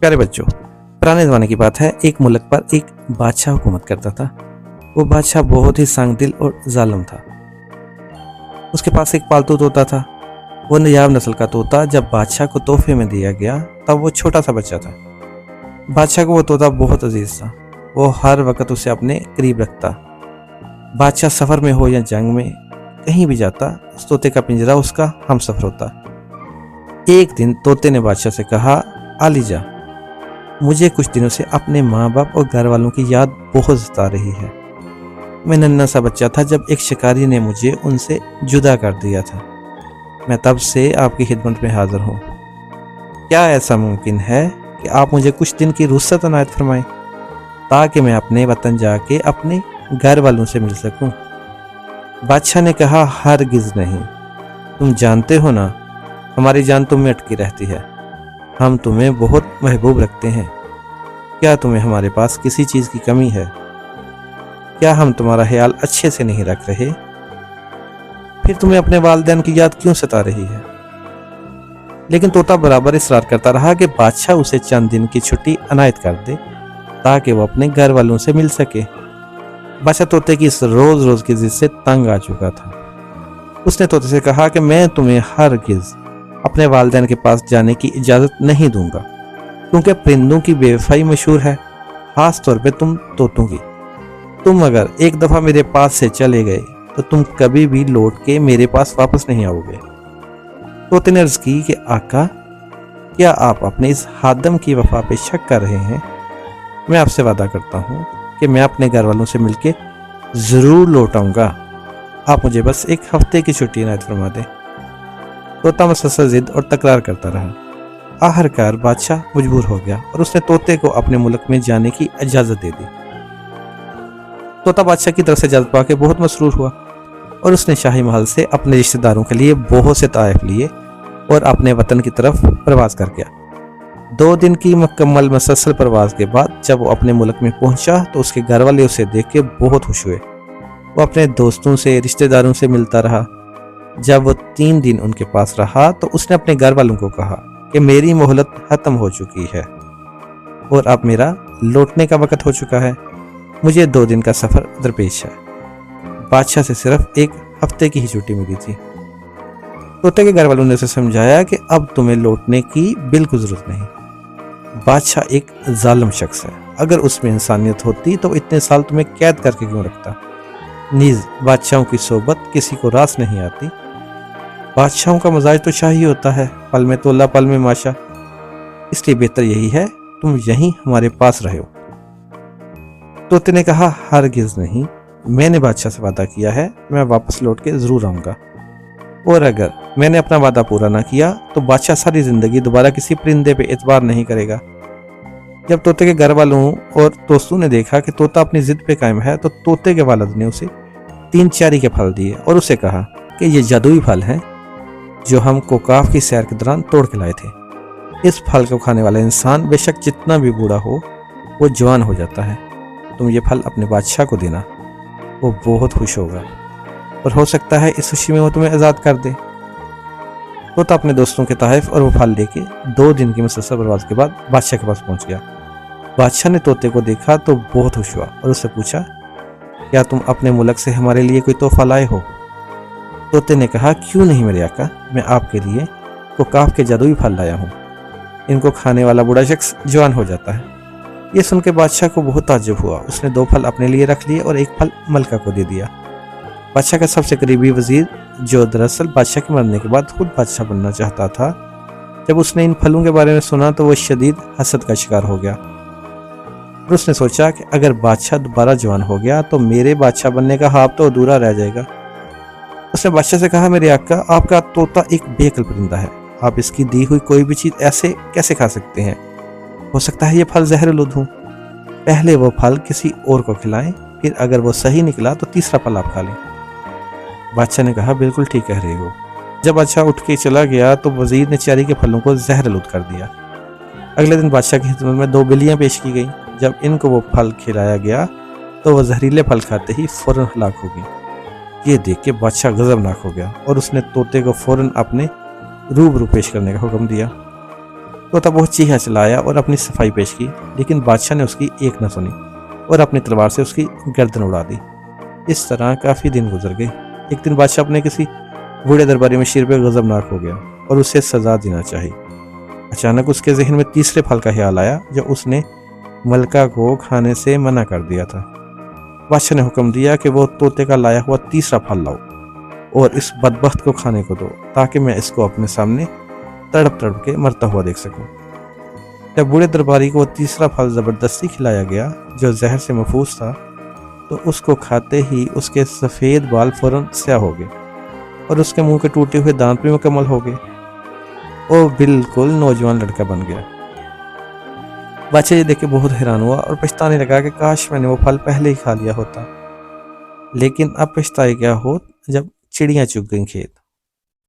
प्यारे बच्चों, पुराने ज़माने की बात है। एक मुल्क पर एक बादशाह हुकूमत करता था। वो बादशाह बहुत ही सांगदिल और जालिम था। उसके पास एक पालतू तोता था। वो नयाब नस्ल का तोता जब बादशाह को तोहफे में दिया गया तब वो छोटा सा बच्चा था। बादशाह को वो तोता बहुत अजीज था। वो हर वक्त उसे अपने करीब रखता। बादशाह सफ़र में हो या जंग में कहीं भी जाता, उस तोते का पिंजरा उसका हम सफ़र होता। एक दिन तोते ने बादशाह से कहा, आलीजा, मुझे कुछ दिनों से अपने माँ बाप और घर वालों की याद बहुत सता रही है। मैं नन्हा सा बच्चा था जब एक शिकारी ने मुझे उनसे जुदा कर दिया था। मैं तब से आपकी खिदमत में हाजिर हूँ। क्या ऐसा मुमकिन है कि आप मुझे कुछ दिन की रुख्सत अनायत फरमाएं ताकि मैं अपने वतन जाके अपने घर वालों से मिल सकूं? बादशाह ने कहा, हरगिज़ नहीं। तुम जानते हो ना, हमारी जान तुम में अटकी रहती है। हम तुम्हें बहुत महबूब रखते हैं। क्या तुम्हें हमारे पास किसी चीज़ की कमी है? क्या हम तुम्हारा ख्याल अच्छे से नहीं रख रहे? फिर तुम्हें अपने वालिदैन की याद क्यों सता रही है? लेकिन तोता बराबर इसरार करता रहा कि बादशाह उसे चंद दिन की छुट्टी अनायत कर दे ताकि वो अपने घर वालों से मिल सके। बादशाह तोते की इस रोज रोज की जिद से तंग आ चुका था। उसने तोते से कहा कि मैं तुम्हें हरगिज़ अपने वालिदैन के पास जाने की इजाज़त नहीं दूंगा, क्योंकि परिंदों की बेवफाई मशहूर है, खास तौर पे तुम तोतों की। तुम अगर एक दफ़ा मेरे पास से चले गए तो तुम कभी भी लौट के मेरे पास वापस नहीं आओगे। तोते ने अर्ज़ की कि आका, क्या आप अपने इस हादम की वफा पे शक कर रहे हैं? मैं आपसे वादा करता हूँ कि मैं अपने घर वालों से मिलके ज़रूर लौट आऊँगा। आप मुझे बस एक हफ्ते की छुट्टी इनायत फरमा दें। तोता मुसलसल जिद और तकरार करता रहा। आखिरकार बादशाह मजबूर हो गया और उसने तोते को अपने मुल्क में जाने की इजाज़त दे दी। तोता बादशाह की तरफ से इजाज़त पाके बहुत मसरूर हुआ और उसने शाही महल से अपने रिश्तेदारों के लिए बहुत से तोहफे लिए और अपने वतन की तरफ प्रवास कर गया। 2 दिन की मुकम्मल मुसलसल प्रवास के बाद जब वो अपने मुल्क में पहुंचा तो उसके घर वाले उसे देख के बहुत खुश हुए। वो अपने दोस्तों से, रिश्तेदारों से मिलता रहा। जब वो 3 दिन उनके पास रहा तो उसने अपने घर वालों को कहा कि मेरी मोहलत खत्म हो चुकी है और अब मेरा लौटने का वक्त हो चुका है। मुझे 2 दिन का सफ़र दरपेश है। बादशाह से सिर्फ 1 हफ्ते की ही छुट्टी मिली थी। तोते के घर वालों ने उसे समझाया कि अब तुम्हें लौटने की बिल्कुल ज़रूरत नहीं। बादशाह एक जालिम शख्स है। अगर उसमें इंसानियत होती तो इतने साल तुम्हें कैद करके क्यों रखता? नीज़ बादशाहों की सोबत किसी को रास नहीं आती। बादशाहों का मजाज तो शाही होता है, पल में तोला पल में माशा। इसलिए बेहतर यही है तुम यहीं हमारे पास रहो। तोते ने कहा, हरगिज़ नहीं। मैंने बादशाह से वादा किया है, मैं वापस लौट के ज़रूर आऊँगा, और अगर मैंने अपना वादा पूरा ना किया तो बादशाह सारी ज़िंदगी दोबारा किसी परिंदे पे एतबार नहीं करेगा। जब तोते के घर वालों और दोस्तों ने देखा कि तोता अपनी ज़िद पे कायम है तो तोते के वालिद ने उसे 3 चेरी के फल दिए और उसे कहा कि ये जादुई फल हैं जो हम कोकाफ की सैर के दौरान तोड़ के लाए थे। इस फल को खाने वाला इंसान बेशक जितना भी बूढ़ा हो वो जवान हो जाता है। तुम ये फल अपने बादशाह को देना, वो बहुत खुश होगा और हो सकता है इस खुशी में वो तुम्हें आज़ाद कर दे। तोता अपने दोस्तों के तोहफे और वो फल लेके 2 दिन की मुसलसल प्रवास के बाद बादशाह के पास पहुंच गया। बादशाह ने तोते को देखा तो बहुत खुश हुआ और उससे पूछा, क्या तुम अपने मुल्क से हमारे लिए कोई तोहफा लाए हो? तोते ने कहा, क्यों नहीं मेरे आका, मैं आपके लिए कोकाफ के जादुई फल लाया हूँ। इनको खाने वाला बूढ़ा शख्स जवान हो जाता है। ये सुन के बादशाह को बहुत ताज्जुब हुआ। उसने 2 फल अपने लिए रख लिए और 1 फल मलका को दे दिया। बादशाह का सबसे करीबी वजीर, जो दरअसल बादशाह के मरने के बाद खुद बादशाह बनना चाहता था, जब उसने इन फलों के बारे में सुना तो वह शदीद हसद का शिकार हो गया और उसने सोचा कि अगर बादशाह दोबारा जवान हो गया तो मेरे बादशाह बनने का ख्वाब तो अधूरा रह जाएगा। उसने बादशाह से कहा, मेरे आका, आपका तोता एक बेअक्ल परिंदा है। आप इसकी दी हुई कोई भी चीज़ ऐसे कैसे खा सकते हैं? हो सकता है ये फल जहर-ए-लुद हों। पहले वो फल किसी और को खिलाएं, फिर अगर वो सही निकला तो तीसरा फल आप खा लें। बादशाह ने कहा, बिल्कुल ठीक कह रहे हो। जब बादशाह उठ के चला गया तो वजीर ने चेरी के फलों को जहर-ए-लुद कर दिया। अगले दिन बादशाह की खिदमत में 2 बिल्लियां पेश की गई। जब इनको वो फल खिलाया गया तो वह जहरीले फल खाते ही फौरन हलाक हो गई। ये देख के बादशाह गजबनाक हो गया और उसने तोते को फौरन अपने रूबरू पेश करने का हुक्म दिया। طوطا بہت چیخا چلایا اور اپنی صفائی پیش کی، لیکن بادشاہ نے اس کی ایک نہ سنی اور اپنی تلوار سے اس کی گردن اڑا دی۔ اس طرح کافی دن گزر گئے۔ ایک دن بادشاہ اپنے کسی بوڑھے درباری میں شیر پہ غضبناک ہو گیا اور اسے سزا دینا چاہی۔ اچانک اس کے ذہن میں تیسرے پھل کا خیال آیا جو اس نے ملکہ کو کھانے سے منع کر دیا تھا۔ بادشاہ نے حکم دیا کہ وہ طوطے کا لایا ہوا تیسرا پھل لاؤ اور اس بدبخت کو کھانے کو دو تاکہ میں اس کو اپنے سامنے تڑپ تڑپ کے مرتا ہوا دیکھ سکوں۔ جب بوڑھے درباری کو وہ تیسرا پھل زبردستی کھلایا گیا جو زہر سے محفوظ تھا تو اس کو کھاتے ہی اس کے سفید بال فوراً سیاہ ہو گئے اور اس کے منہ کے ٹوٹے ہوئے دانت بھی مکمل ہو گئے۔ وہ بالکل نوجوان لڑکا بن گیا۔ بادشاہ یہ دیکھ کے بہت حیران ہوا اور پچھتانے لگا کہ کاش میں نے وہ پھل پہلے ہی کھا لیا ہوتا، لیکن اب پچھتائی کیا ہوت جب چڑیاں چگ گئیں کھیت۔